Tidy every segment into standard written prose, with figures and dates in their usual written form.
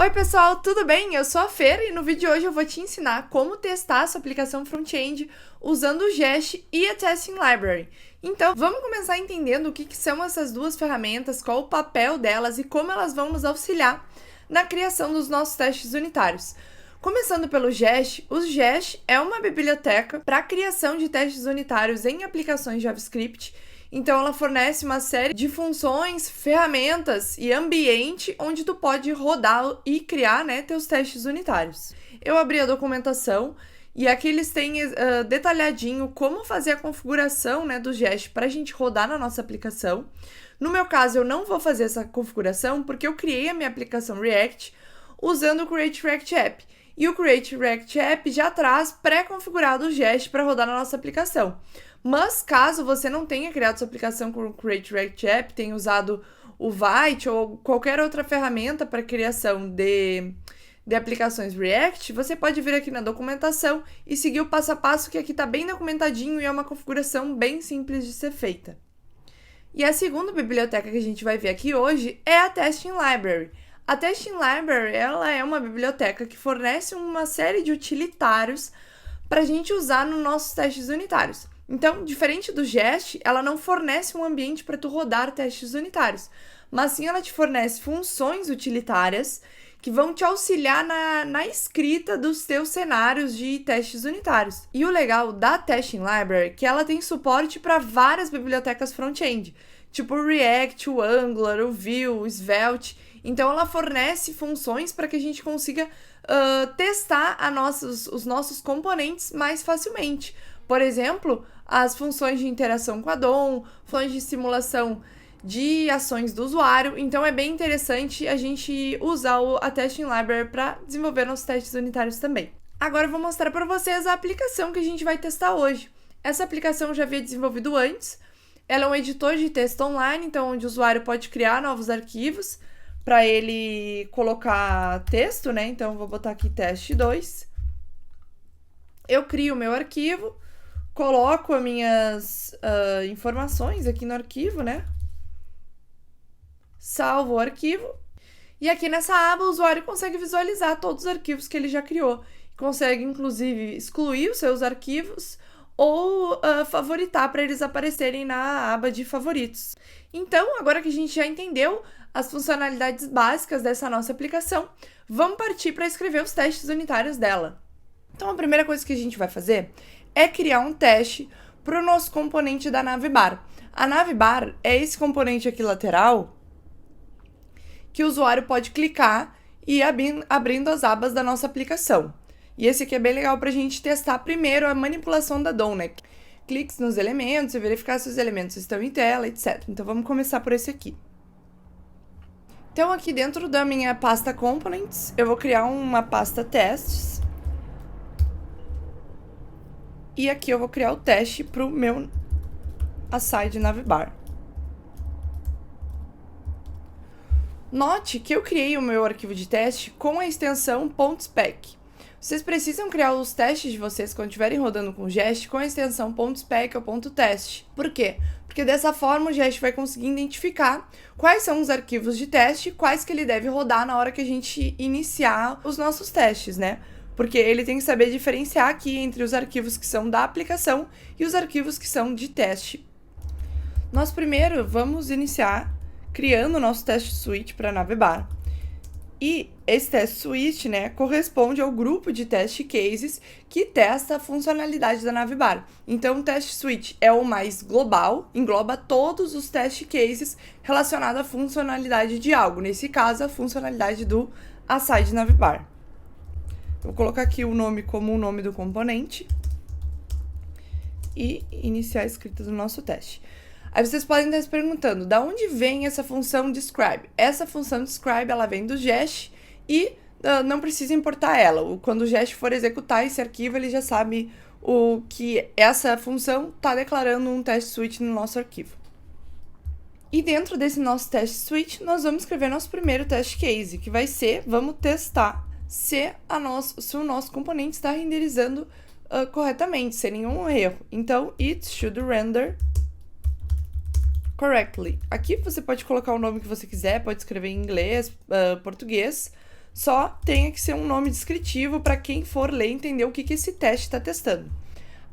Oi pessoal, tudo bem? Eu sou a Fer e no vídeo de hoje eu vou te ensinar como testar a sua aplicação front-end usando o Jest e a Testing Library. Então, vamos começar entendendo o que são essas duas ferramentas, qual o papel delas e como elas vão nos auxiliar na criação dos nossos testes unitários. Começando pelo Jest, o Jest é uma biblioteca para a criação de testes unitários em aplicações JavaScript. Então, ela fornece uma série de funções, ferramentas e ambiente onde tu pode rodar e criar, teus testes unitários. Eu abri a documentação e aqui eles têm detalhadinho como fazer a configuração, do Jest para a gente rodar na nossa aplicação. No meu caso, eu não vou fazer essa configuração porque eu criei a minha aplicação React usando o Create React App. E o Create React App já traz pré-configurado o Jest para rodar na nossa aplicação. Mas caso você não tenha criado sua aplicação com o Create React App, tenha usado o Vite ou qualquer outra ferramenta para criação de aplicações React, você pode vir aqui na documentação e seguir o passo a passo que aqui está bem documentadinho e é uma configuração bem simples de ser feita. E a segunda biblioteca que a gente vai ver aqui hoje é a Testing Library. A Testing Library ela é uma biblioteca que fornece uma série de utilitários para a gente usar nos nossos testes unitários. Então, diferente do Jest, ela não fornece um ambiente para tu rodar testes unitários, mas sim ela te fornece funções utilitárias que vão te auxiliar na escrita dos teus cenários de testes unitários. E o legal da Testing Library é que ela tem suporte para várias bibliotecas front-end, tipo o React, o Angular, o Vue, o Svelte. Então, ela fornece funções para que a gente consiga testar os nossos componentes mais facilmente. Por exemplo, as funções de interação com a DOM, funções de simulação de ações do usuário. Então, é bem interessante a gente usar a Testing Library para desenvolver nossos testes unitários também. Agora, eu vou mostrar para vocês a aplicação que a gente vai testar hoje. Essa aplicação eu já havia desenvolvido antes. Ela é um editor de texto online, então onde o usuário pode criar novos arquivos para ele colocar texto, Então, eu vou botar aqui teste 2. Eu crio o meu arquivo, coloco as minhas informações aqui no arquivo, Salvo o arquivo. E aqui nessa aba, o usuário consegue visualizar todos os arquivos que ele já criou. Consegue, inclusive, excluir os seus arquivos ou favoritar para eles aparecerem na aba de favoritos. Então, agora que a gente já entendeu as funcionalidades básicas dessa nossa aplicação, vamos partir para escrever os testes unitários dela. Então, a primeira coisa que a gente vai fazer é criar um teste para o nosso componente da navbar. A navbar é esse componente aqui lateral que o usuário pode clicar e ir abrindo as abas da nossa aplicação. E esse aqui é bem legal para a gente testar primeiro a manipulação da DOM, Cliques nos elementos e verificar se os elementos estão em tela, etc. Então, vamos começar por esse aqui. Então, aqui dentro da minha pasta Components, eu vou criar uma pasta Tests. E aqui eu vou criar o teste para o meu aside navbar. Note que eu criei o meu arquivo de teste com a extensão .spec. Vocês precisam criar os testes de vocês quando estiverem rodando com o Jest com a extensão .spec ou .test. Por quê? Porque dessa forma o Jest vai conseguir identificar quais são os arquivos de teste, quais que ele deve rodar na hora que a gente iniciar os nossos testes, Porque ele tem que saber diferenciar aqui entre os arquivos que são da aplicação e os arquivos que são de teste. Nós primeiro vamos iniciar criando o nosso teste suite para navbar. E esse teste suite, corresponde ao grupo de teste cases que testa a funcionalidade da navbar. Então, o teste suite é o mais global, engloba todos os teste cases relacionados à funcionalidade de algo. Nesse caso, a funcionalidade do aside navbar. Vou colocar aqui o nome como o nome do componente e iniciar a escrita do nosso teste. Aí vocês podem estar se perguntando, da onde vem essa função describe? Essa função describe, ela vem do Jest e não precisa importar ela. Quando o Jest for executar esse arquivo, ele já sabe o que essa função está declarando um teste suite no nosso arquivo. E dentro desse nosso teste suite, nós vamos escrever nosso primeiro teste case, que vai ser, vamos testar se o nosso componente está renderizando corretamente, sem nenhum erro. Então, it should render correctly. Aqui você pode colocar o nome que você quiser, pode escrever em inglês, português, só tenha que ser um nome descritivo para quem for ler entender o que esse teste está testando.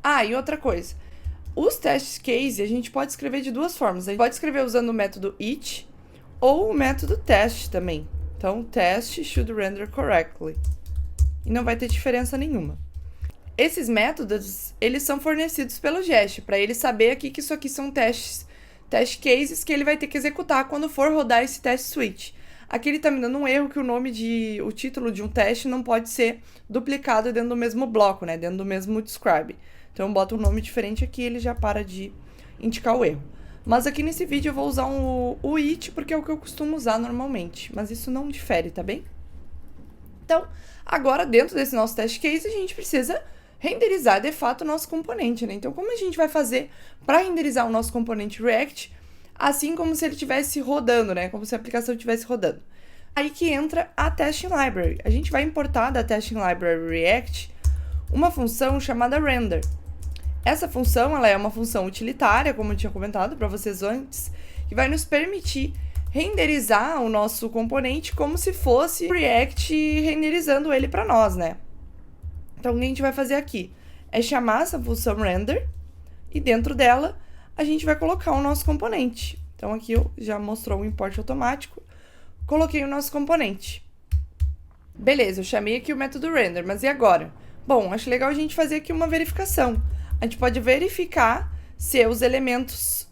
Ah, e outra coisa, os testes case a gente pode escrever de duas formas. A gente pode escrever usando o método each ou o método test também. Então, test should render correctly. E não vai ter diferença nenhuma. Esses métodos, eles são fornecidos pelo Jest, para ele saber aqui que isso aqui são test cases que ele vai ter que executar quando for rodar esse test suite. Aqui ele está me dando um erro que o título de um teste não pode ser duplicado dentro do mesmo bloco, né? Dentro do mesmo describe. Então eu boto um nome diferente aqui e ele já para de indicar o erro. Mas aqui nesse vídeo eu vou usar o it porque é o que eu costumo usar normalmente. Mas isso não difere, tá bem? Então, agora dentro desse nosso test case a gente precisa renderizar de fato o nosso componente, né? Então, como a gente vai fazer para renderizar o nosso componente React, assim como se ele estivesse rodando, né? Como se a aplicação estivesse rodando. Aí que entra a Testing Library. A gente vai importar da Testing Library React uma função chamada render. Essa função, ela é uma função utilitária, como eu tinha comentado para vocês antes, que vai nos permitir renderizar o nosso componente como se fosse React renderizando ele para nós, né? Então, o que a gente vai fazer aqui é chamar essa função render e dentro dela a gente vai colocar o nosso componente. Então, aqui eu já mostrou o import automático, coloquei o nosso componente. Beleza, eu chamei aqui o método render, mas e agora? Bom, acho legal a gente fazer aqui uma verificação. A gente pode verificar se os elementos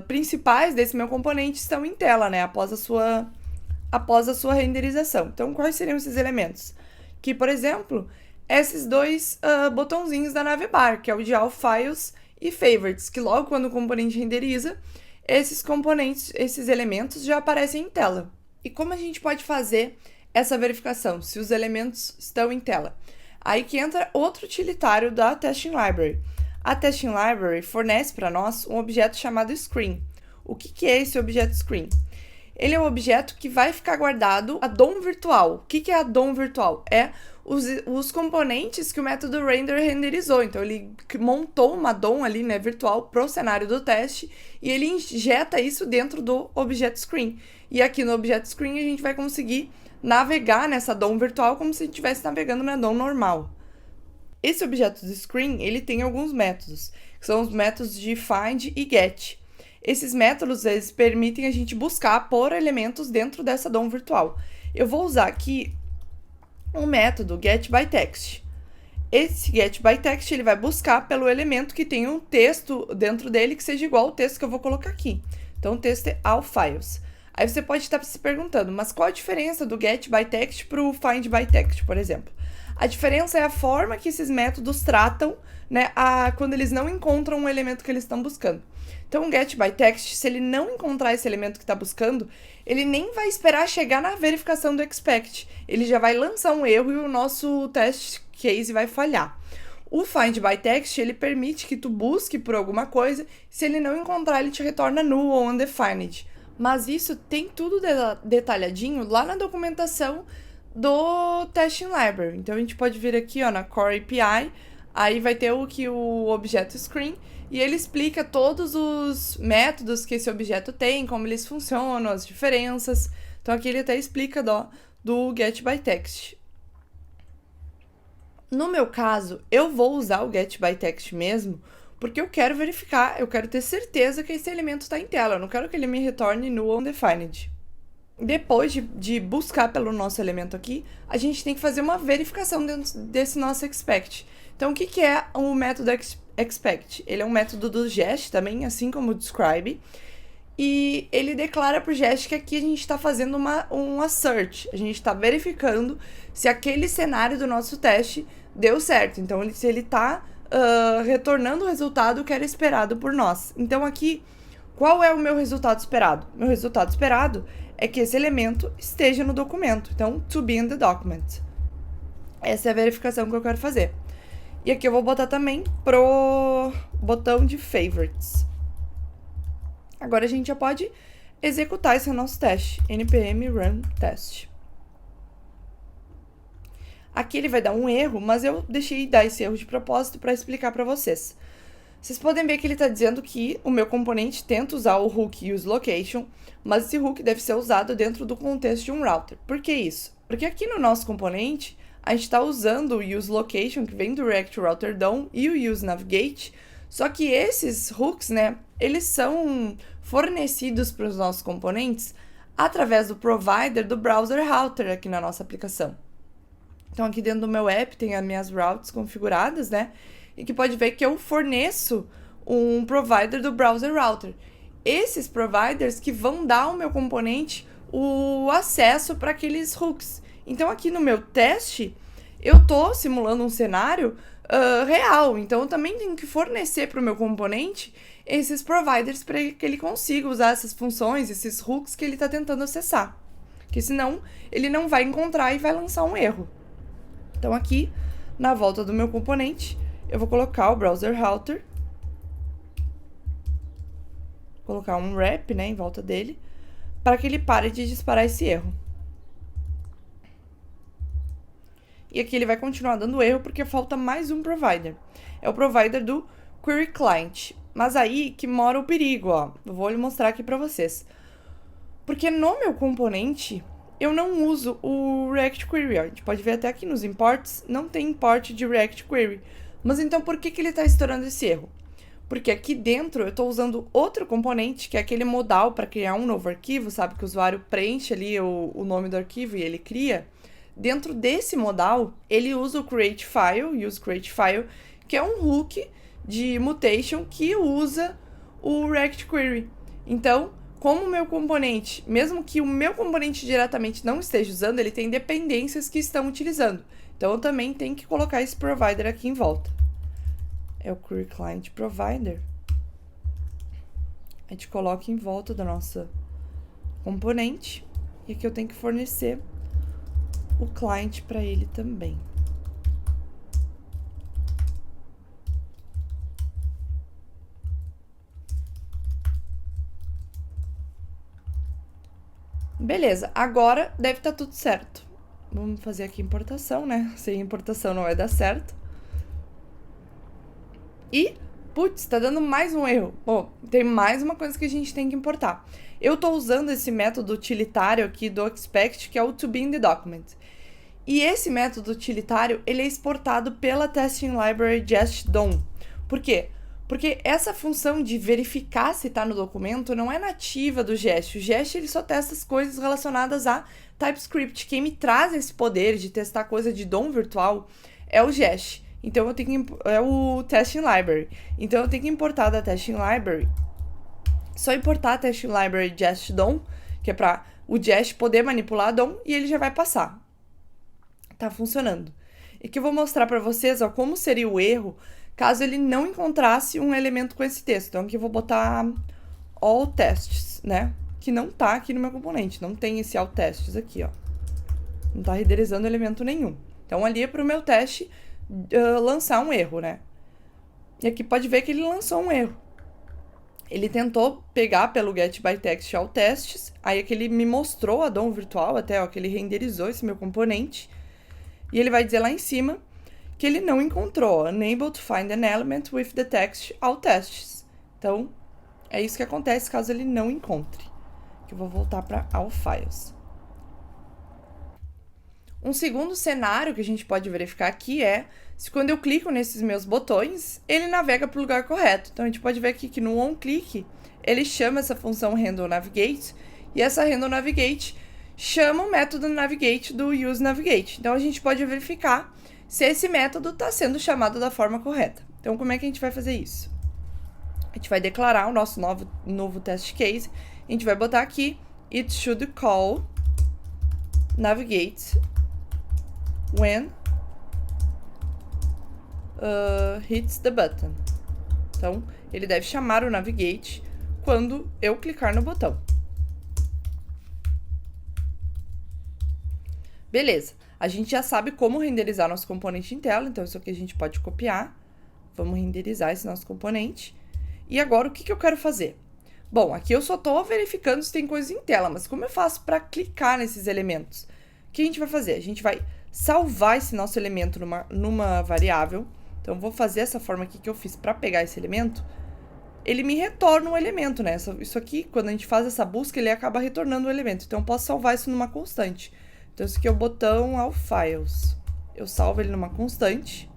principais desse meu componente estão em tela, né? Após a sua renderização. Então, quais seriam esses elementos? Que, por exemplo, esses dois botãozinhos da navbar, que é o de All Files e Favorites, que logo quando o componente renderiza, esses elementos já aparecem em tela. E como a gente pode fazer essa verificação, se os elementos estão em tela? Aí que entra outro utilitário da Testing Library. A Testing Library fornece para nós um objeto chamado Screen. O que é esse objeto Screen? Ele é um objeto que vai ficar guardado a DOM virtual. O que é a DOM virtual? É os componentes que o método render renderizou. Então, ele montou uma DOM ali, né, virtual para o cenário do teste e ele injeta isso dentro do objeto Screen. E aqui no objeto Screen a gente vai conseguir navegar nessa DOM virtual como se a gente estivesse navegando na DOM normal. Esse objeto do Screen, ele tem alguns métodos, que são os métodos de find e get. Esses métodos, eles permitem a gente buscar por elementos dentro dessa DOM virtual. Eu vou usar aqui um método getByText. Esse getByText, ele vai buscar pelo elemento que tem um texto dentro dele que seja igual ao texto que eu vou colocar aqui. Então, o texto é all files. Aí você pode estar se perguntando, mas qual a diferença do getByText para o findByText, por exemplo? A diferença é a forma que esses métodos tratam, né, quando eles não encontram um elemento que eles estão buscando. Então, o getByText, se ele não encontrar esse elemento que está buscando, ele nem vai esperar chegar na verificação do expect. Ele já vai lançar um erro e o nosso test case vai falhar. O findByText, ele permite que tu busque por alguma coisa, se ele não encontrar, ele te retorna null ou undefined. Mas isso tem tudo detalhadinho lá na documentação do Testing Library. Então, a gente pode vir aqui, ó, na Core API, aí vai ter o objeto Screen, e ele explica todos os métodos que esse objeto tem, como eles funcionam, as diferenças. Então, aqui ele até explica do getByText. No meu caso, eu vou usar o getByText mesmo, porque eu quero verificar, eu quero ter certeza que esse elemento está em tela. Eu não quero que ele me retorne null ou undefined. Depois de buscar pelo nosso elemento aqui, a gente tem que fazer uma verificação dentro desse nosso expect. Então, o que é o método expect? Ele é um método do Jest também, assim como o describe. E ele declara para o Jest que aqui a gente está fazendo uma search. A gente está verificando se aquele cenário do nosso teste deu certo. Então, se ele está retornando o resultado que era esperado por nós. Então, aqui, qual é o meu resultado esperado? Meu resultado esperado é que esse elemento esteja no documento. Então, to be in the document. Essa é a verificação que eu quero fazer. E aqui eu vou botar também pro botão de favorites. Agora a gente já pode executar esse nosso teste. npm run test. Aqui ele vai dar um erro, mas eu deixei dar esse erro de propósito para explicar para vocês. Vocês podem ver que ele está dizendo que o meu componente tenta usar o hook useLocation, mas esse hook deve ser usado dentro do contexto de um router. Por que isso? Porque aqui no nosso componente, a gente está usando o useLocation, que vem do React Router DOM, e o useNavigate, só que esses hooks, né, eles são fornecidos para os nossos componentes através do provider do browser router aqui na nossa aplicação. Então, aqui dentro do meu app tem as minhas routes configuradas, né? E que pode ver que eu forneço um provider do browser router. Esses providers que vão dar ao meu componente o acesso para aqueles hooks. Então, aqui no meu teste, eu tô simulando um cenário real. Então, eu também tenho que fornecer para o meu componente esses providers para que ele consiga usar essas funções, esses hooks que ele está tentando acessar. Porque senão, ele não vai encontrar e vai lançar um erro. Então, aqui, na volta do meu componente, eu vou colocar o browser router, colocar um wrap, né, em volta dele, para que ele pare de disparar esse erro. E aqui ele vai continuar dando erro porque falta mais um provider. É o provider do Query Client. Mas aí que mora o perigo, ó. Eu vou mostrar aqui para vocês. Porque no meu componente, eu não uso o React Query. Ó. A gente pode ver até aqui nos imports, não tem import de React Query. Mas então por que ele está estourando esse erro? Porque aqui dentro eu estou usando outro componente, que é aquele modal para criar um novo arquivo, sabe? Que o usuário preenche ali o nome do arquivo e ele cria. Dentro desse modal, ele usa o createFile, useCreateFile, que é um hook de mutation que usa o React Query. Então, como o meu componente, mesmo que o meu componente diretamente não esteja usando, ele tem dependências que estão utilizando. Então, eu também tenho que colocar esse provider aqui em volta. É o Query Client Provider. A gente coloca em volta do nosso componente. E aqui eu tenho que fornecer o client para ele também. Beleza, agora deve estar tudo certo. Vamos fazer aqui importação, né? Sem importação não vai dar certo. E, putz, tá dando mais um erro. Bom, tem mais uma coisa que a gente tem que importar. Eu tô usando esse método utilitário aqui do expect, que é o toBeInTheDocument. E esse método utilitário, ele é exportado pela Testing Library JEST-DOM. Por quê? Porque essa função de verificar se está no documento não é nativa do Jest. O Jest ele só testa as coisas relacionadas a TypeScript. Quem me traz esse poder de testar coisa de DOM virtual é o Jest. Então, eu tenho que, é o Testing Library. Então, eu tenho que importar da Testing Library. Só importar a Testing Library JEST-DOM, que é para o Jest poder manipular a DOM, e ele já vai passar. Tá funcionando. E que eu vou mostrar para vocês, ó, como seria o erro caso ele não encontrasse um elemento com esse texto. Então, aqui eu vou botar all tests, né? Que não tá aqui no meu componente. Não tem esse all tests aqui, ó. Não tá renderizando elemento nenhum. Então, ali é pro meu teste lançar um erro, né? E aqui pode ver que ele lançou um erro. Ele tentou pegar pelo getByText all tests. Aí é que ele me mostrou a DOM virtual até, ó, que ele renderizou esse meu componente. E ele vai dizer lá em cima que ele não encontrou unable to find an element with the text all tests. Então, é isso que acontece caso ele não encontre. Que eu vou voltar para all files. Um segundo cenário que a gente pode verificar aqui é se quando eu clico nesses meus botões, ele navega para o lugar correto. Então, a gente pode ver aqui que no onClick, ele chama essa função handleNavigate, e essa handleNavigate chama o método navigate do useNavigate. Então, a gente pode verificar se esse método está sendo chamado da forma correta. Então, como é que a gente vai fazer isso? A gente vai declarar o nosso novo test case. A gente vai botar aqui, it should call navigate when hits the button. Então, ele deve chamar o navigate quando eu clicar no botão. Beleza, a gente já sabe como renderizar nosso componente em tela, então isso aqui a gente pode copiar. Vamos renderizar esse nosso componente. E agora, o que eu quero fazer? Bom, aqui eu só estou verificando se tem coisas em tela, mas como eu faço para clicar nesses elementos? O que a gente vai fazer? A gente vai salvar esse nosso elemento numa variável, Então, vou fazer essa forma aqui que eu fiz para pegar esse elemento. Ele me retorna um elemento, né? Isso aqui, quando a gente faz essa busca, ele acaba retornando o elemento. Então, eu posso salvar isso numa constante. Então, esse aqui é o botão All Files. Eu salvo ele numa constante.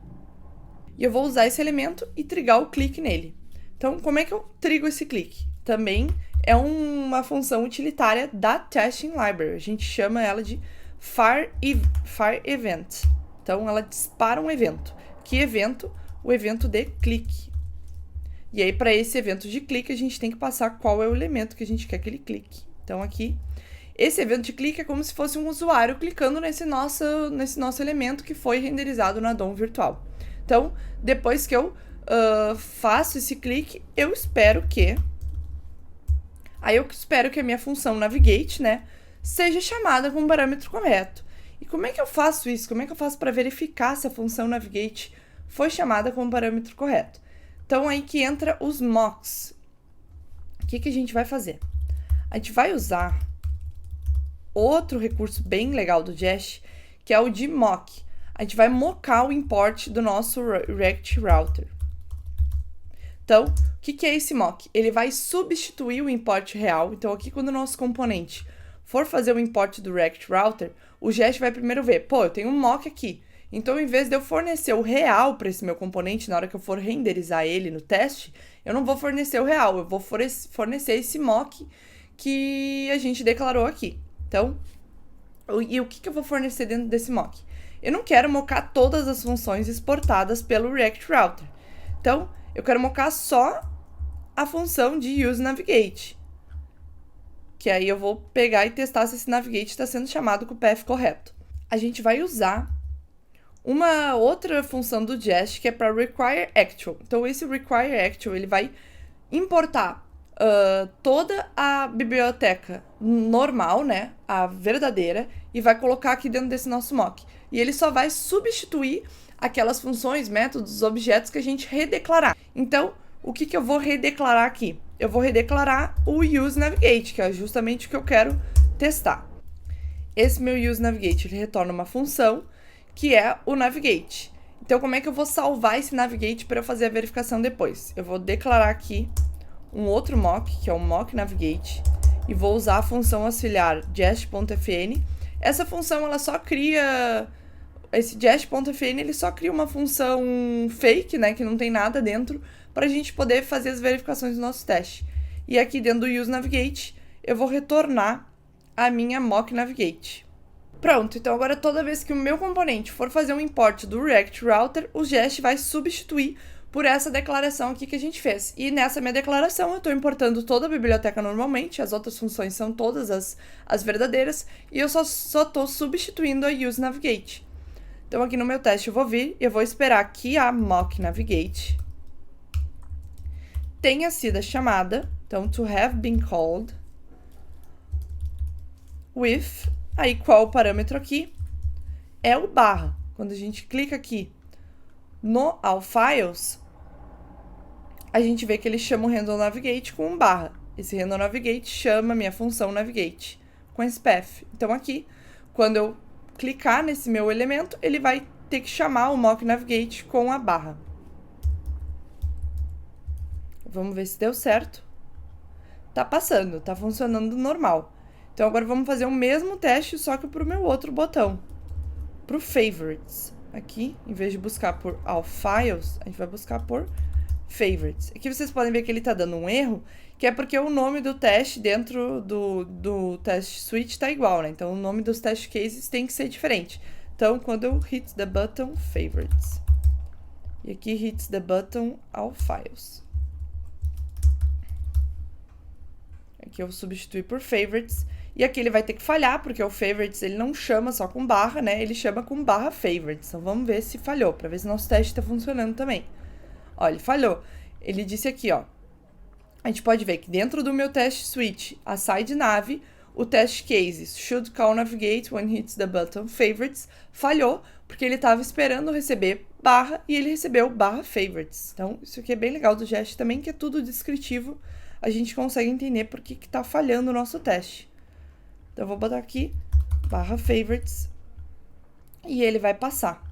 E eu vou usar esse elemento e trigar o clique nele. Então, como é que eu trigo esse clique? Também é uma função utilitária da Testing Library. A gente chama ela de Fire Event. Então, ela dispara um evento. Que evento? O evento de clique. E aí, para esse evento de clique, a gente tem que passar qual é o elemento que a gente quer que ele clique. Então, aqui, esse evento de clique é como se fosse um usuário clicando nesse nosso elemento que foi renderizado na DOM virtual. Então, depois que eu faço esse clique, eu espero que a minha função navigate, né, seja chamada com o parâmetro correto. E como é que eu faço isso? Como é que eu faço para verificar se a função navigate foi chamada com o parâmetro correto? Então, aí que entra os mocks. O que a gente vai fazer? A gente vai usar outro recurso bem legal do Jest, que é o de mock. A gente vai mocar o import do nosso React Router. Então, o que é esse mock? Ele vai substituir o import real. Então, aqui quando o nosso componente for fazer o import do React Router, o Jest vai primeiro ver, pô, eu tenho um mock aqui. Então, em vez de eu fornecer o real para esse meu componente, na hora que eu for renderizar ele no teste, eu não vou fornecer o real, eu vou fornecer esse mock que a gente declarou aqui. Então, e o que eu vou fornecer dentro desse mock? Eu não quero mocar todas as funções exportadas pelo React Router. Então, eu quero mocar só a função de useNavigate. Que aí eu vou pegar e testar se esse navigate está sendo chamado com o path correto. A gente vai usar uma outra função do Jest que é para require actual. Então, esse require actual, ele vai importar toda a biblioteca normal, né, a verdadeira, e vai colocar aqui dentro desse nosso mock. E ele só vai substituir aquelas funções, métodos, objetos que a gente redeclarar. Então, o que eu vou redeclarar aqui? Eu vou redeclarar o useNavigate, que é justamente o que eu quero testar. Esse meu useNavigate, ele retorna uma função que é o navigate. Então, como é que eu vou salvar esse navigate para eu fazer a verificação depois? Eu vou declarar aqui um outro mock, que é o mock navigate, e vou usar a função auxiliar jest.fn. Essa função, ela só cria... Esse jest.fn, ele só cria uma função fake, né, que não tem nada dentro, para a gente poder fazer as verificações do nosso teste. E aqui dentro do useNavigate, eu vou retornar a minha mock navigate. Pronto, então agora toda vez que o meu componente for fazer um import do React Router, o Jest vai substituir por essa declaração aqui que a gente fez. E nessa minha declaração eu estou importando toda a biblioteca normalmente, as outras funções são todas as verdadeiras, e eu só estou substituindo a useNavigate. Então aqui no meu teste eu vou vir e eu vou esperar que a mock navigate tenha sido chamada, então to have been called with... Aí, qual o parâmetro aqui? É o barra. Quando a gente clica aqui no All Files, a gente vê que ele chama o handle navigate com um barra. Esse handle navigate chama a minha função navigate com esse path. Então, aqui, quando eu clicar nesse meu elemento, ele vai ter que chamar o mock navigate com a barra. Vamos ver se deu certo. Tá passando, tá funcionando normal. Então, agora vamos fazer o mesmo teste, só que para o meu outro botão. Para o Favorites. Aqui, em vez de buscar por All Files, a gente vai buscar por Favorites. Aqui vocês podem ver que ele está dando um erro, que é porque o nome do teste dentro do test suite está igual, né? Então, o nome dos test cases tem que ser diferente. Então, quando eu hit the button Favorites. E aqui, hits the button All Files. Aqui eu vou substituir por Favorites. E aqui ele vai ter que falhar, porque o Favorites ele não chama só com barra, né? Ele chama com barra Favorites. Então, vamos ver se falhou, para ver se nosso teste está funcionando também. Ó, ele falhou. Ele disse aqui, ó. A gente pode ver que dentro do meu teste suite, a side nav, o test cases should call navigate when hits the button Favorites falhou, porque ele estava esperando receber barra e ele recebeu barra Favorites. Então, isso aqui é bem legal do Jest também, que é tudo descritivo. A gente consegue entender por que está falhando o nosso teste. Então, eu vou botar aqui, barra Favorites, e ele vai passar.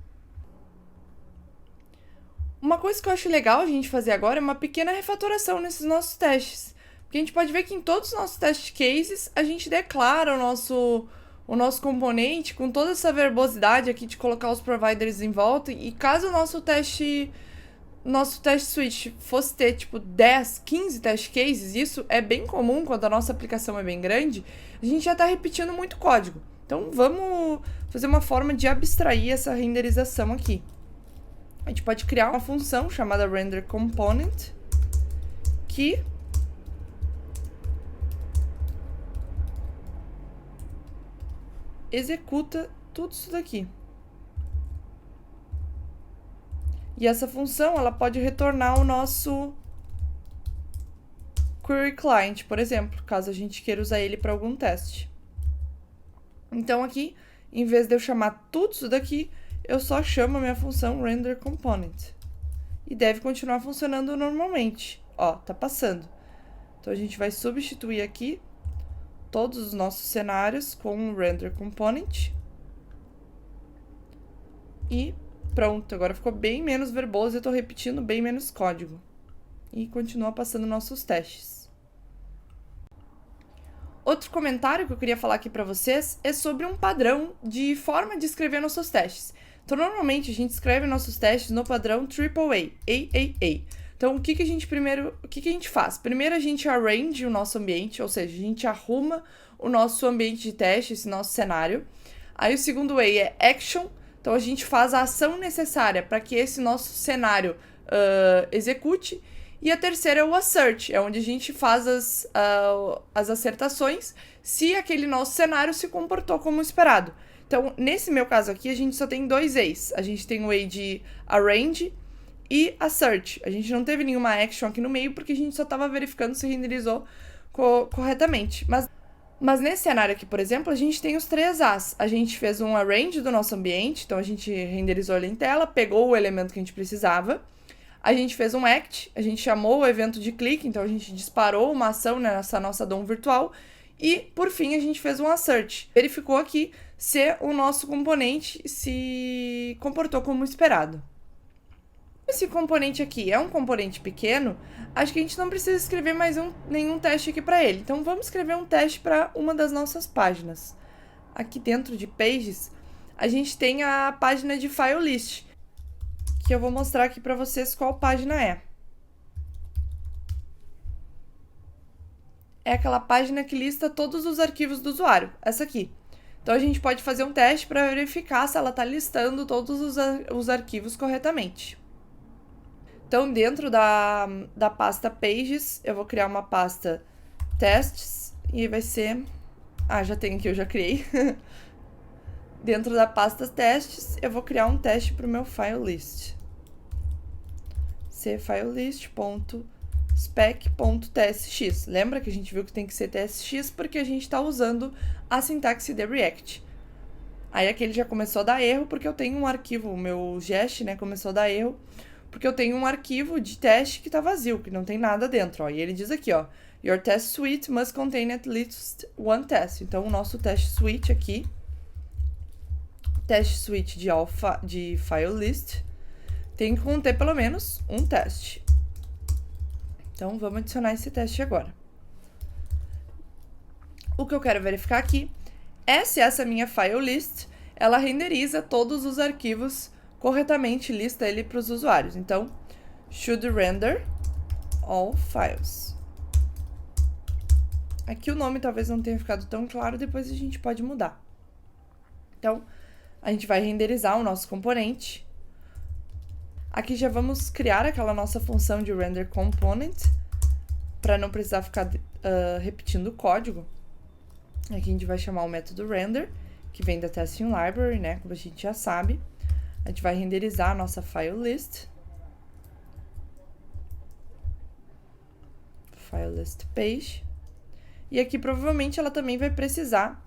Uma coisa que eu acho legal a gente fazer agora é uma pequena refatoração nesses nossos testes. Porque a gente pode ver que em todos os nossos test cases, a gente declara o nosso componente com toda essa verbosidade aqui de colocar os providers em volta. E caso o nosso teste suite fosse ter, tipo, 10, 15 test cases, isso é bem comum quando a nossa aplicação é bem grande, a gente já está repetindo muito código. Então, vamos fazer uma forma de abstrair essa renderização aqui. A gente pode criar uma função chamada renderComponent que executa tudo isso daqui. E essa função, ela pode retornar o nosso query client, por exemplo, caso a gente queira usar ele para algum teste. Então aqui, em vez de eu chamar tudo isso daqui, eu só chamo a minha função renderComponent. E deve continuar funcionando normalmente. Ó, tá passando. Então a gente vai substituir aqui todos os nossos cenários com o renderComponent. E pronto, agora ficou bem menos verboso e eu tô repetindo bem menos código. E continua passando nossos testes. Outro comentário que eu queria falar aqui para vocês é sobre um padrão de forma de escrever nossos testes. Então, normalmente, a gente escreve nossos testes no padrão AAA, AAA. Então, o que a gente faz? Primeiro, a gente arrange o nosso ambiente, ou seja, a gente arruma o nosso ambiente de teste, esse nosso cenário. Aí, o segundo A é action. Então, a gente faz a ação necessária para que esse nosso cenário execute. E a terceira é o assert, é onde a gente faz as acertações se aquele nosso cenário se comportou como esperado. Então, nesse meu caso aqui, a gente só tem dois A's. A gente tem o A de arrange e assert. A gente não teve nenhuma action aqui no meio porque a gente só estava verificando se renderizou corretamente. Mas nesse cenário aqui, por exemplo, a gente tem os três A's. A gente fez um arrange do nosso ambiente, então a gente renderizou ele em tela, pegou o elemento que a gente precisava. A gente fez um act, a gente chamou o evento de clique, então a gente disparou uma ação nessa nossa DOM virtual. E, por fim, a gente fez um assert. Verificou aqui se o nosso componente se comportou como esperado. Esse componente aqui é um componente pequeno, acho que a gente não precisa escrever mais nenhum teste aqui para ele. Então, vamos escrever um teste para uma das nossas páginas. Aqui dentro de Pages, a gente tem a página de File List, que eu vou mostrar aqui para vocês qual página é. É aquela página que lista todos os arquivos do usuário, essa aqui. Então, a gente pode fazer um teste para verificar se ela está listando todos os arquivos corretamente. Então, dentro da pasta Pages, eu vou criar uma pasta Tests e vai ser... Ah, já tem aqui, eu já criei. Dentro da pasta Testes, eu vou criar um teste para o meu file list. cFilelist.spec.tsx. Lembra que a gente viu que tem que ser tsx porque a gente está usando a sintaxe de React. Aí aqui ele já começou a dar erro porque eu tenho um arquivo, o meu Jest, né, começou a dar erro porque eu tenho um arquivo de teste que está vazio, que não tem nada dentro, ó. E ele diz aqui, ó, your test suite must contain at least one test. Então, o nosso test suite aqui, teste suite de file list, tem que conter pelo menos um teste. Então, vamos adicionar esse teste agora. O que eu quero verificar aqui é se essa minha file list, ela renderiza todos os arquivos corretamente, lista ele para os usuários. Então, should render all files. Aqui o nome talvez não tenha ficado tão claro, depois a gente pode mudar. Então, a gente vai renderizar o nosso componente. Aqui já vamos criar aquela nossa função de renderComponent, para não precisar ficar repetindo o código. Aqui a gente vai chamar o método render, que vem da testing library, né, como a gente já sabe. A gente vai renderizar a nossa file list. File list page. E aqui provavelmente ela também vai precisar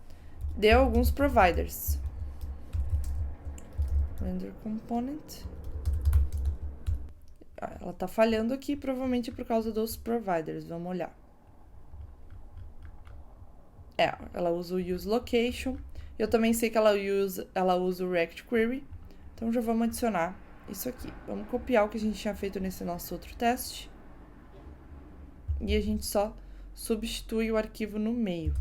de alguns providers. Render component. Ela tá falhando aqui, provavelmente por causa dos providers. Vamos olhar. Ela usa o useLocation. Eu também sei que ela usa o React Query. Então, já vamos adicionar isso aqui. Vamos copiar o que a gente tinha feito nesse nosso outro teste. E a gente só substitui o arquivo no meio.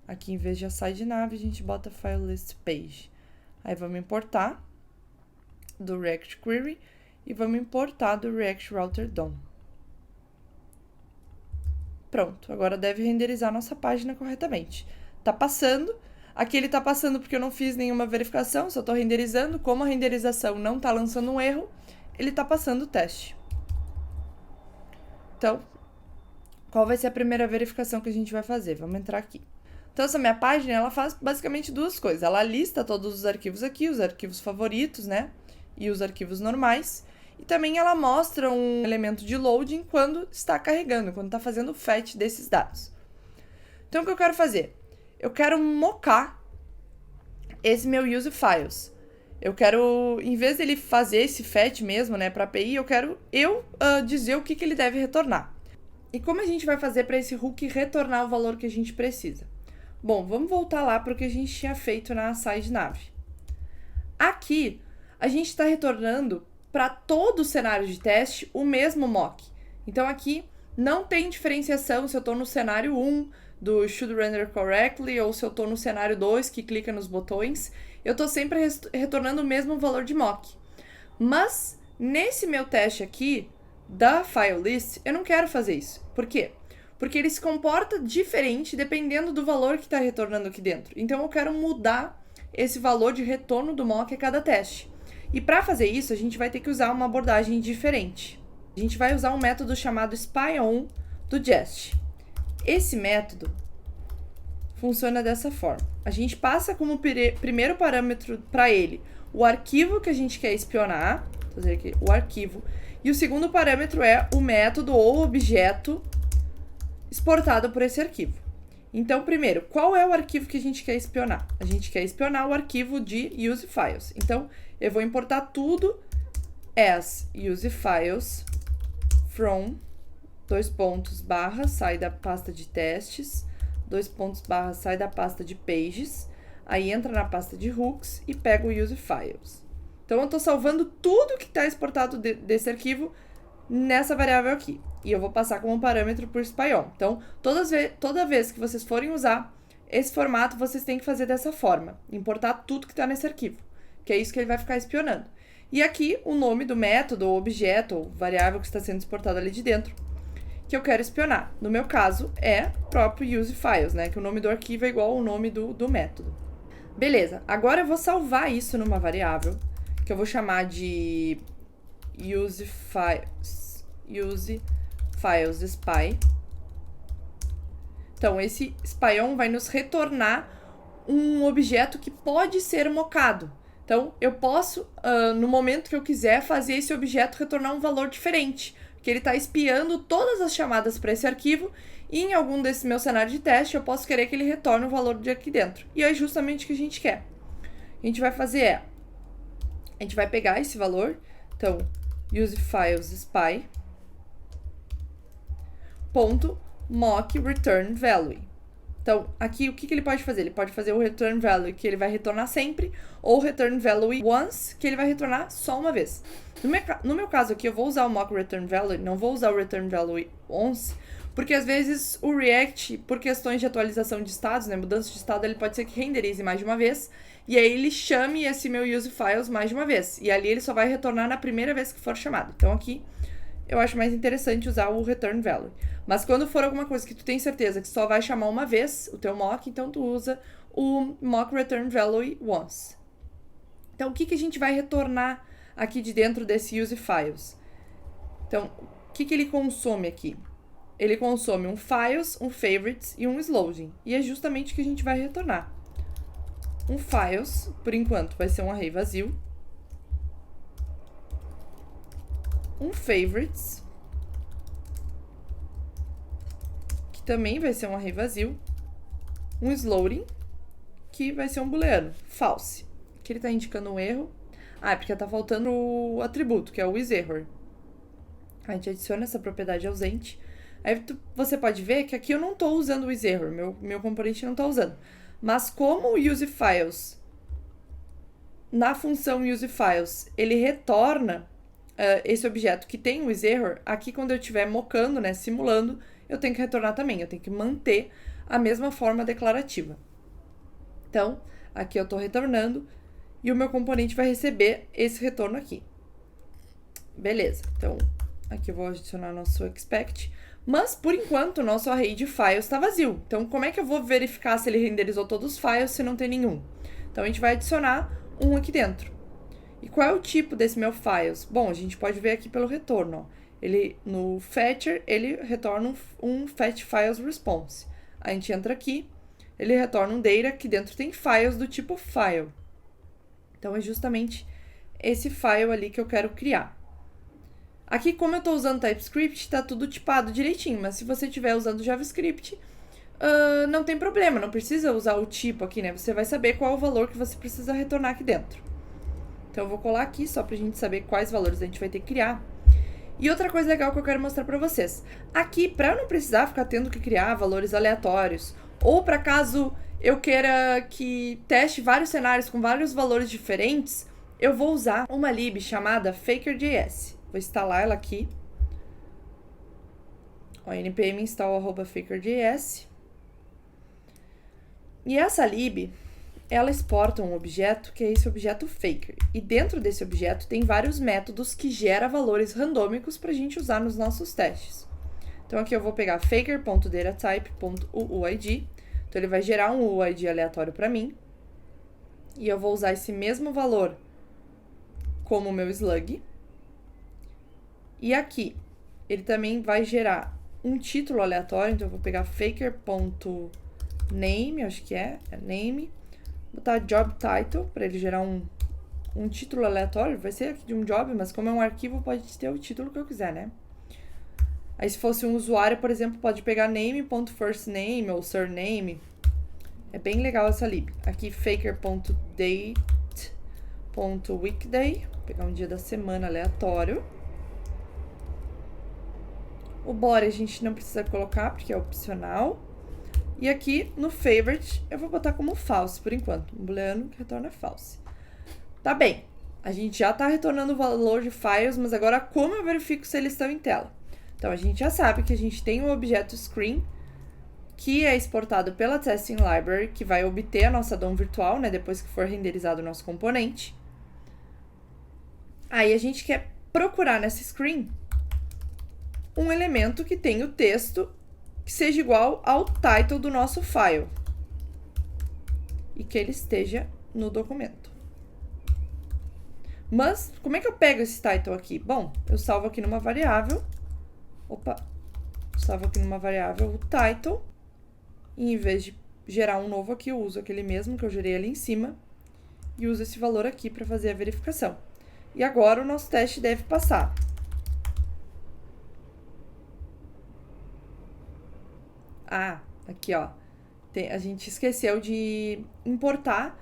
Aqui, em vez de aside nav, a gente bota file list page. Aí, vamos importar do React Query e vamos importar do React Router DOM. Pronto, agora deve renderizar a nossa página corretamente. Tá passando. Aqui ele tá passando porque eu não fiz nenhuma verificação, só tô renderizando. Como a renderização não tá lançando um erro, ele tá passando o teste. Então, qual vai ser a primeira verificação que a gente vai fazer? Vamos entrar aqui. Então, essa minha página, ela faz basicamente duas coisas. Ela lista todos os arquivos aqui, os arquivos favoritos, né? E os arquivos normais. E também ela mostra um elemento de loading quando está carregando, quando está fazendo o fetch desses dados. Então, o que eu quero fazer? Eu quero mocar esse meu use files. Eu quero, em vez dele fazer esse fetch mesmo, né, para API, eu quero dizer o que ele deve retornar. E como a gente vai fazer para esse hook retornar o valor que a gente precisa? Bom, vamos voltar lá para o que a gente tinha feito na side nav. Aqui, a gente está retornando para todo o cenário de teste o mesmo mock. Então, aqui não tem diferenciação se eu estou no cenário 1 do should render correctly ou se eu estou no cenário 2 que clica nos botões. Eu estou sempre retornando o mesmo valor de mock. Mas, nesse meu teste aqui, da file list, eu não quero fazer isso. Por quê? Porque ele se comporta diferente dependendo do valor que está retornando aqui dentro. Então, eu quero mudar esse valor de retorno do mock a cada teste. E para fazer isso, a gente vai ter que usar uma abordagem diferente. A gente vai usar um método chamado spy_on do Jest. Esse método funciona dessa forma. A gente passa como primeiro parâmetro para ele o arquivo que a gente quer espionar, vou fazer aqui o arquivo, e o segundo parâmetro é o método ou objeto exportado por esse arquivo. Então, primeiro, qual é o arquivo que a gente quer espionar? A gente quer espionar o arquivo de useFiles. Então, eu vou importar tudo as useFiles from /, sai da pasta de testes, /, sai da pasta de pages, aí entra na pasta de hooks e pega o useFiles. Então, eu estou salvando tudo que está exportado desse arquivo nessa variável aqui. E eu vou passar como parâmetro por spy_on. Então, toda vez que vocês forem usar esse formato, vocês têm que fazer dessa forma. Importar tudo que está nesse arquivo. Que é isso que ele vai ficar espionando. E aqui, o nome do método, ou objeto, ou variável que está sendo exportada ali de dentro, que eu quero espionar. No meu caso, é próprio useFiles, né? Que o nome do arquivo é igual ao nome do método. Beleza. Agora eu vou salvar isso numa variável, que eu vou chamar de useFiles spy. Então, esse spy_on vai nos retornar um objeto que pode ser mocado. Então, eu posso, no momento que eu quiser, fazer esse objeto retornar um valor diferente, porque ele está espiando todas as chamadas para esse arquivo e em algum desse meu cenário de teste eu posso querer que ele retorne o valor de aqui dentro. E é justamente o que a gente quer. O que a gente vai fazer a gente vai pegar esse valor, então, useFiles spy .mock return value. Então, aqui o que ele pode fazer? Ele pode fazer o return value que ele vai retornar sempre, ou return value once, que ele vai retornar só uma vez. No meu caso aqui, eu vou usar o mock return value, não vou usar o return value once, porque às vezes o React, por questões de atualização de estados, né, mudança de estado, ele pode ser que renderize mais de uma vez, e aí ele chame esse meu useFiles mais de uma vez, e ali ele só vai retornar na primeira vez que for chamado. Então aqui, eu acho mais interessante usar o return value. Mas quando for alguma coisa que tu tem certeza que só vai chamar uma vez o teu mock, então tu usa o mock return value once. Então, o que a gente vai retornar aqui de dentro desse useFiles? Então, o que ele consome aqui? Ele consome um files, um favorites e um sloading. E é justamente o que a gente vai retornar. Um files, por enquanto, vai ser um array vazio. Um favorites, que também vai ser um array vazio. Um sloading, que vai ser um booleano, false. Que ele está indicando um erro. É porque está faltando o atributo, que é o isError. A gente adiciona essa propriedade ausente. Aí você pode ver que aqui eu não estou usando o isError, meu componente não está usando. Mas como o useFiles na função useFiles, ele retorna esse objeto que tem o isError. Aqui, quando eu estiver mocando, né, simulando, eu tenho que retornar também. Eu tenho que manter a mesma forma declarativa. Então, aqui eu estou retornando e o meu componente vai receber esse retorno aqui. Beleza. Então, aqui eu vou adicionar nosso expect. Mas, por enquanto, o nosso array de files está vazio. Então, como é que eu vou verificar se ele renderizou todos os files se não tem nenhum? Então, a gente vai adicionar um aqui dentro. E qual é o tipo desse meu files? Bom, a gente pode ver aqui pelo retorno. Ó. Ele, no fetcher, ele retorna um fetch files response. A gente entra aqui, ele retorna um data que dentro tem files do tipo file. Então, é justamente esse file ali que eu quero criar. Aqui, como eu estou usando TypeScript, está tudo tipado direitinho, mas se você estiver usando JavaScript, não tem problema, não precisa usar o tipo aqui, né? Você vai saber qual é o valor que você precisa retornar aqui dentro. Então, eu vou colar aqui só para a gente saber quais valores a gente vai ter que criar. E outra coisa legal que eu quero mostrar para vocês. Aqui, para eu não precisar ficar tendo que criar valores aleatórios, ou para caso eu queira que teste vários cenários com vários valores diferentes, eu vou usar uma lib chamada Faker.js. Vou instalar ela aqui. npm install @faker.js. E essa lib, ela exporta um objeto que é esse objeto Faker. E dentro desse objeto tem vários métodos que geram valores randômicos para a gente usar nos nossos testes. Então aqui eu vou pegar faker.datatype.uuid. Então ele vai gerar um UID aleatório para mim. E eu vou usar esse mesmo valor como o meu slug. E aqui, ele também vai gerar um título aleatório, então eu vou pegar faker.name, acho que é name, botar job title, para ele gerar um título aleatório, vai ser aqui de um job, mas como é um arquivo, pode ter o título que eu quiser, né? Aí se fosse um usuário, por exemplo, pode pegar name.firstname ou surname, é bem legal essa lib. Aqui faker.date.weekday, vou pegar um dia da semana aleatório. O body a gente não precisa colocar, porque é opcional. E aqui, no favorite, eu vou botar como false, por enquanto. Um booleano que retorna false. Tá bem. A gente já está retornando o valor de files, mas agora como eu verifico se eles estão em tela? Então, a gente já sabe que a gente tem um objeto screen, que é exportado pela Testing Library, que vai obter a nossa DOM virtual, né, depois que for renderizado o nosso componente. Aí, a gente quer procurar nessa screen um elemento que tenha o texto que seja igual ao title do nosso file e que ele esteja no documento. Mas, como é que eu pego esse title aqui? Bom, eu salvo aqui numa variável, salvo aqui numa variável o title, e em vez de gerar um novo aqui, eu uso aquele mesmo que eu gerei ali em cima e uso esse valor aqui para fazer a verificação. E agora o nosso teste deve passar. Ah, aqui ó, a gente esqueceu de importar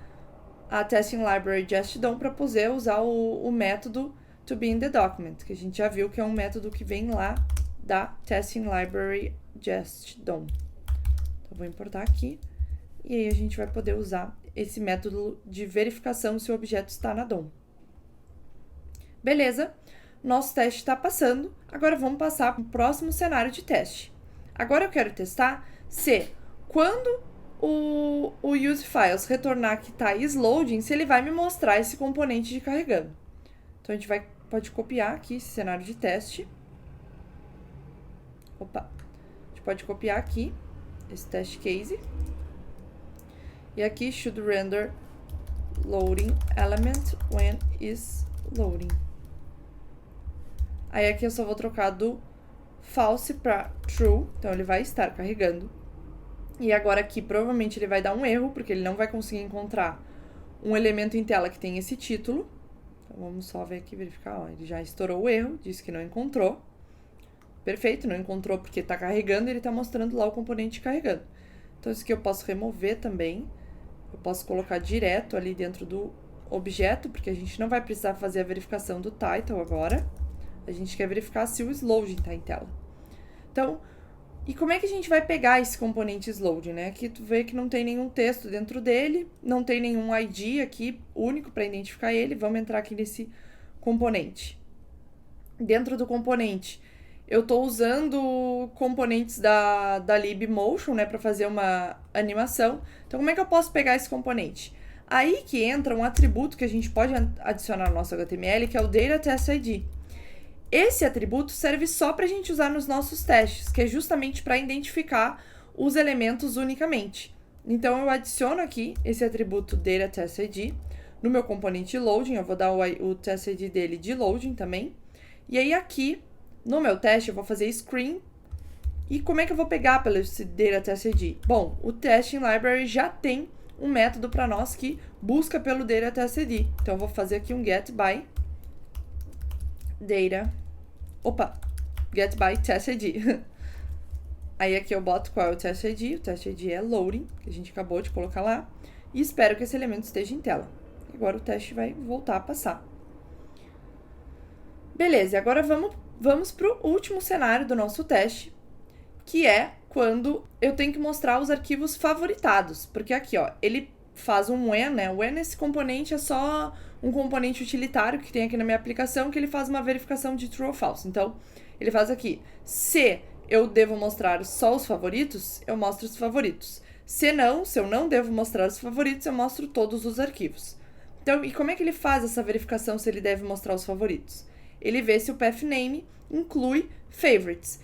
a Testing Library JustDOM para poder usar o método toBeInTheDocument, que a gente já viu que é um método que vem lá da Testing Library JustDOM. Então, vou importar aqui e aí a gente vai poder usar esse método de verificação se o objeto está na DOM. Beleza, nosso teste está passando, agora vamos passar para o próximo cenário de teste. Agora eu quero testar se, quando o useFiles retornar que está isLoading, se ele vai me mostrar esse componente de carregando. Então, a gente pode copiar aqui esse cenário de teste. A gente pode copiar aqui esse test case. E aqui, should render loading element when is loading. Aí, aqui eu só vou trocar do false para true, então ele vai estar carregando. E agora aqui provavelmente ele vai dar um erro, porque ele não vai conseguir encontrar um elemento em tela que tem esse título. Então vamos só ver aqui, verificar, ó, ele já estourou o erro, disse que não encontrou. Perfeito, não encontrou porque está carregando e ele está mostrando lá o componente carregando. Então isso aqui eu posso remover também, eu posso colocar direto ali dentro do objeto, porque a gente não vai precisar fazer a verificação do title agora. A gente quer verificar se o isLoading está em tela. Então, E como é que a gente vai pegar esse componente load, né? Aqui tu vê que não tem nenhum texto dentro dele, não tem nenhum ID aqui único para identificar ele. Vamos entrar aqui nesse componente. Dentro do componente, eu estou usando componentes da libmotion, né, para fazer uma animação. Então, como é que eu posso pegar esse componente? Aí que entra um atributo que a gente pode adicionar no nosso HTML, que é o DataTestID. Esse atributo serve só para a gente usar nos nossos testes, que é justamente para identificar os elementos unicamente. Então, eu adiciono aqui esse atributo DataTestID no meu componente loading. Eu vou dar o testID dele de loading também. E aí, aqui, no meu teste, eu vou fazer screen. E como é que eu vou pegar pelo esse DataTestID? Bom, o Testing Library já tem um método para nós que busca pelo DataTestID. Então, eu vou fazer aqui um getBy TestID. Aí, aqui eu boto qual é o TestID. O TestID é loading, que a gente acabou de colocar lá. E espero que esse elemento esteja em tela. Agora, o teste vai voltar a passar. Beleza, agora vamos para o último cenário do nosso teste, que é quando eu tenho que mostrar os arquivos favoritados. Porque aqui, ó, ele faz um when, né? O when, esse componente é só um componente utilitário que tem aqui na minha aplicação, que ele faz uma verificação de true ou false. Então, ele faz aqui, se eu devo mostrar só os favoritos, eu mostro os favoritos. Se eu não devo mostrar os favoritos, eu mostro todos os arquivos. Então, e como é que ele faz essa verificação se ele deve mostrar os favoritos? Ele vê se o pathname inclui favorites,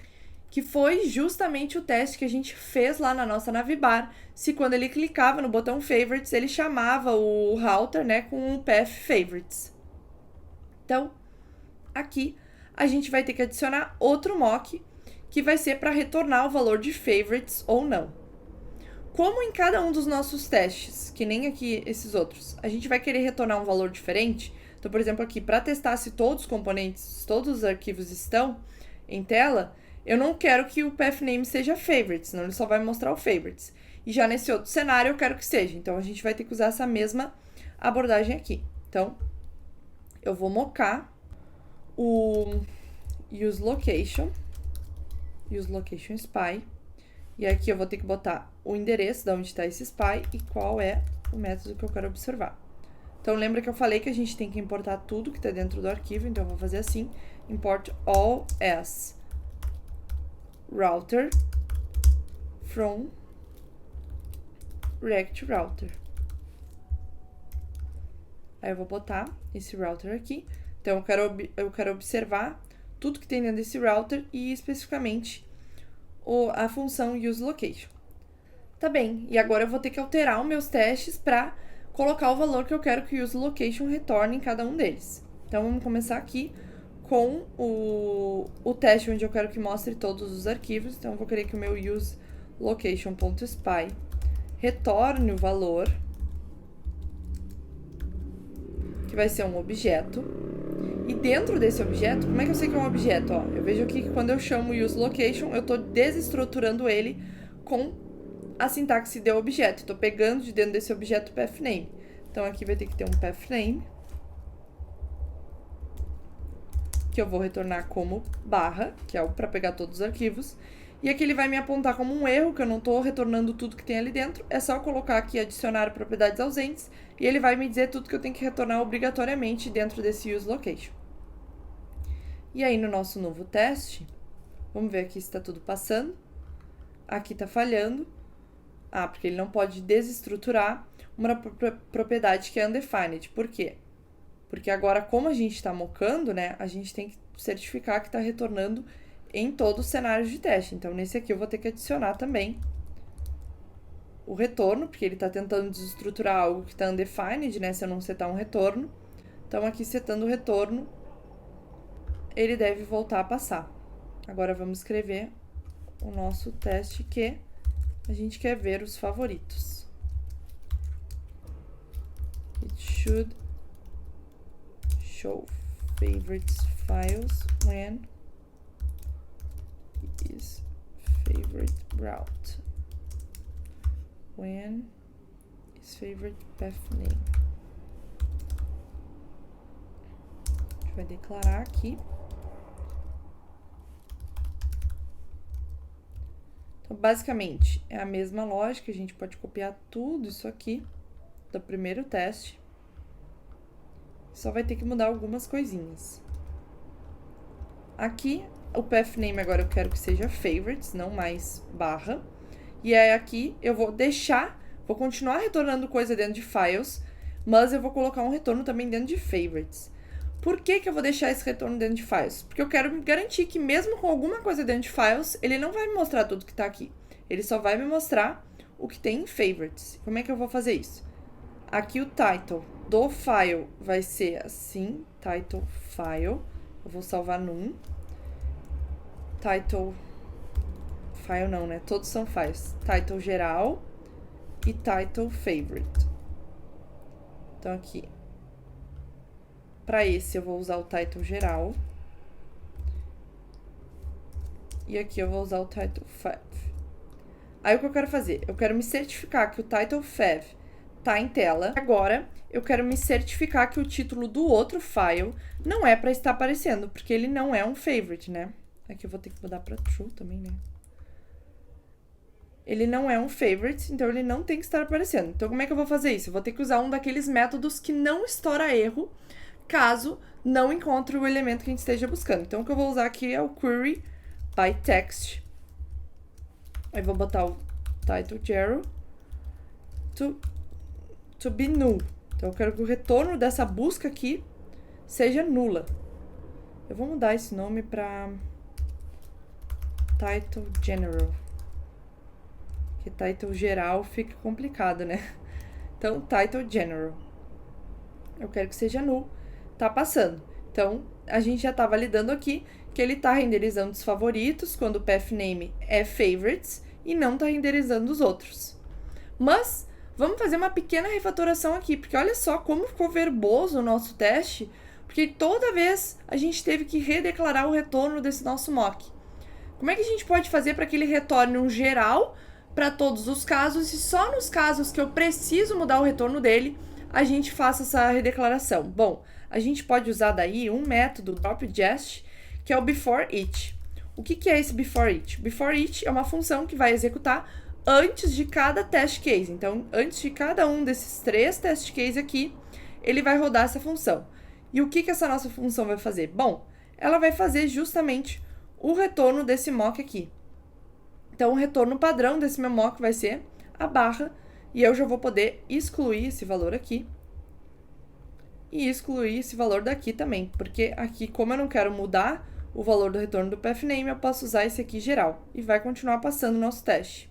que foi justamente o teste que a gente fez lá na nossa navbar, se quando ele clicava no botão favorites, ele chamava o router, né, com o path favorites. Então, aqui a gente vai ter que adicionar outro mock, que vai ser para retornar o valor de favorites ou não. Como em cada um dos nossos testes, que nem aqui esses outros, a gente vai querer retornar um valor diferente. Então, por exemplo, aqui, para testar se todos os componentes, todos os arquivos estão em tela, eu não quero que o pathname seja favorites, senão ele só vai mostrar o favorites. E já nesse outro cenário eu quero que seja. Então, a gente vai ter que usar essa mesma abordagem aqui. Então, eu vou mocar o useLocation spy. E aqui eu vou ter que botar o endereço de onde está esse spy e qual é o método que eu quero observar. Então, lembra que eu falei que a gente tem que importar tudo que está dentro do arquivo. Então, eu vou fazer assim, import all as router from React Router. Aí eu vou botar esse router aqui. Então, eu quero observar tudo que tem dentro desse router e especificamente a função useLocation. Tá bem, e agora eu vou ter que alterar os meus testes para colocar o valor que eu quero que o useLocation retorne em cada um deles. Então, vamos começar aqui com o teste onde eu quero que mostre todos os arquivos. Então, eu vou querer que o meu useLocation.spy retorne o valor, que vai ser um objeto. E dentro desse objeto, como é que eu sei que é um objeto? Ó, eu vejo aqui que quando eu chamo useLocation, eu estou desestruturando ele com a sintaxe de objeto. Estou pegando de dentro desse objeto o pathname. Então, aqui vai ter que ter um pathname, que eu vou retornar como barra, que é para pegar todos os arquivos. E aqui ele vai me apontar como um erro, que eu não estou retornando tudo que tem ali dentro. É só colocar aqui adicionar propriedades ausentes e ele vai me dizer tudo que eu tenho que retornar obrigatoriamente dentro desse useLocation. E aí, no nosso novo teste, vamos ver aqui se está tudo passando. Aqui está falhando. Porque ele não pode desestruturar uma propriedade que é undefined. Por quê? Porque agora, como a gente está mocando, né, a gente tem que certificar que está retornando em todos os cenários de teste. Então, nesse aqui eu vou ter que adicionar também o retorno, porque ele está tentando desestruturar algo que está undefined, né, se eu não setar um retorno. Então, aqui setando o retorno, ele deve voltar a passar. Agora, vamos escrever o nosso teste que a gente quer ver os favoritos. It should show favorites files when it is favorite route. When is favorite pathname. A gente vai declarar aqui. Então, basicamente, é a mesma lógica, a gente pode copiar tudo isso aqui do primeiro teste. Só vai ter que mudar algumas coisinhas. Aqui, o path name agora eu quero que seja favorites, não mais barra. E aí aqui eu vou vou continuar retornando coisa dentro de files, mas eu vou colocar um retorno também dentro de favorites. Por que eu vou deixar esse retorno dentro de files? Porque eu quero garantir que mesmo com alguma coisa dentro de files, ele não vai me mostrar tudo que tá aqui. Ele só vai me mostrar o que tem em favorites. Como é que eu vou fazer isso? Aqui o title do file vai ser assim, title file. Eu vou salvar num. Title file não, né? Todos são files. Title geral e title favorite. Então aqui, para esse eu vou usar o title geral. E aqui eu vou usar o title fav. Aí o que eu quero fazer? Eu quero me certificar que o title fav tá em tela. Agora, eu quero me certificar que o título do outro file não é para estar aparecendo, porque ele não é um favorite, né? Aqui eu vou ter que mudar para true também, né? Ele não é um favorite, então ele não tem que estar aparecendo. Então, como é que eu vou fazer isso? Eu vou ter que usar um daqueles métodos que não estoura erro, caso não encontre o elemento que a gente esteja buscando. Então, o que eu vou usar aqui é o query by text. Aí, vou botar o title zero to be null. Então, eu quero que o retorno dessa busca aqui seja nula. Eu vou mudar esse nome para title general. Porque title geral fica complicado, né? Então, title general. Eu quero que seja null. Tá passando. Então, a gente já tá validando aqui que ele tá renderizando os favoritos quando o path name é favorites e não tá renderizando os outros. Mas, vamos fazer uma pequena refatoração aqui, porque olha só como ficou verboso o nosso teste, porque toda vez a gente teve que redeclarar o retorno desse nosso mock. Como é que a gente pode fazer para que ele retorne um geral para todos os casos e só nos casos que eu preciso mudar o retorno dele, a gente faça essa redeclaração? Bom, a gente pode usar daí um método drop_jest, que é o before_each. O que é esse before_each? Before_each é uma função que vai executar antes de cada test case. Então, antes de cada um desses 3 test cases aqui, ele vai rodar essa função. E o que essa nossa função vai fazer? Bom, ela vai fazer justamente o retorno desse mock aqui. Então, o retorno padrão desse meu mock vai ser a barra, e eu já vou poder excluir esse valor aqui e excluir esse valor daqui também, porque aqui, como eu não quero mudar o valor do retorno do path name, eu posso usar esse aqui geral e vai continuar passando o nosso teste.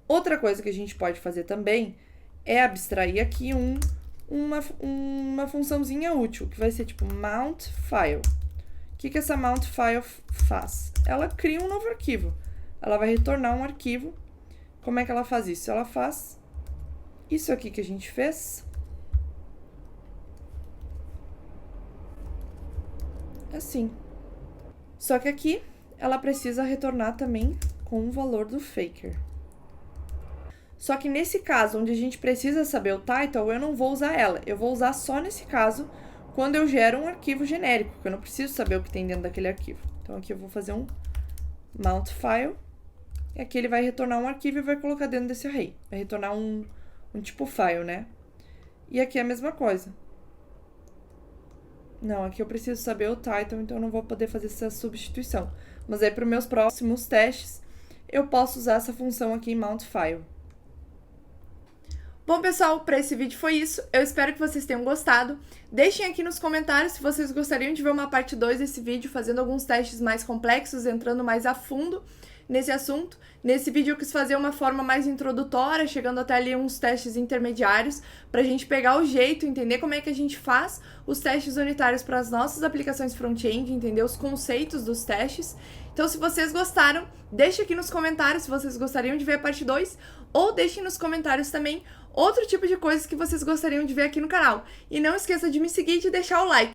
Outra coisa que a gente pode fazer também é abstrair aqui uma funçãozinha útil, que vai ser tipo mount file. O que essa mount file faz? Ela cria um novo arquivo. Ela vai retornar um arquivo. Como é que ela faz isso? Ela faz isso aqui que a gente fez. Assim. Só que aqui ela precisa retornar também com o valor do faker. Só que nesse caso, onde a gente precisa saber o title, eu não vou usar ela. Eu vou usar só nesse caso, quando eu gero um arquivo genérico, porque eu não preciso saber o que tem dentro daquele arquivo. Então, aqui eu vou fazer um mount file, e aqui ele vai retornar um arquivo e vai colocar dentro desse array. Vai retornar um tipo file, né? E aqui é a mesma coisa. Não, aqui eu preciso saber o title, então eu não vou poder fazer essa substituição. Mas aí, para os meus próximos testes, eu posso usar essa função aqui em mount file. Bom, pessoal, para esse vídeo foi isso. Eu espero que vocês tenham gostado. Deixem aqui nos comentários se vocês gostariam de ver uma parte 2 desse vídeo, fazendo alguns testes mais complexos, entrando mais a fundo nesse assunto. Nesse vídeo eu quis fazer uma forma mais introdutória, chegando até ali uns testes intermediários, pra gente pegar o jeito, entender como é que a gente faz os testes unitários para as nossas aplicações front-end, entender os conceitos dos testes. Então, se vocês gostaram, deixe aqui nos comentários se vocês gostariam de ver a parte 2, ou deixem nos comentários também outro tipo de coisas que vocês gostariam de ver aqui no canal. E não esqueça de me seguir e de deixar o like.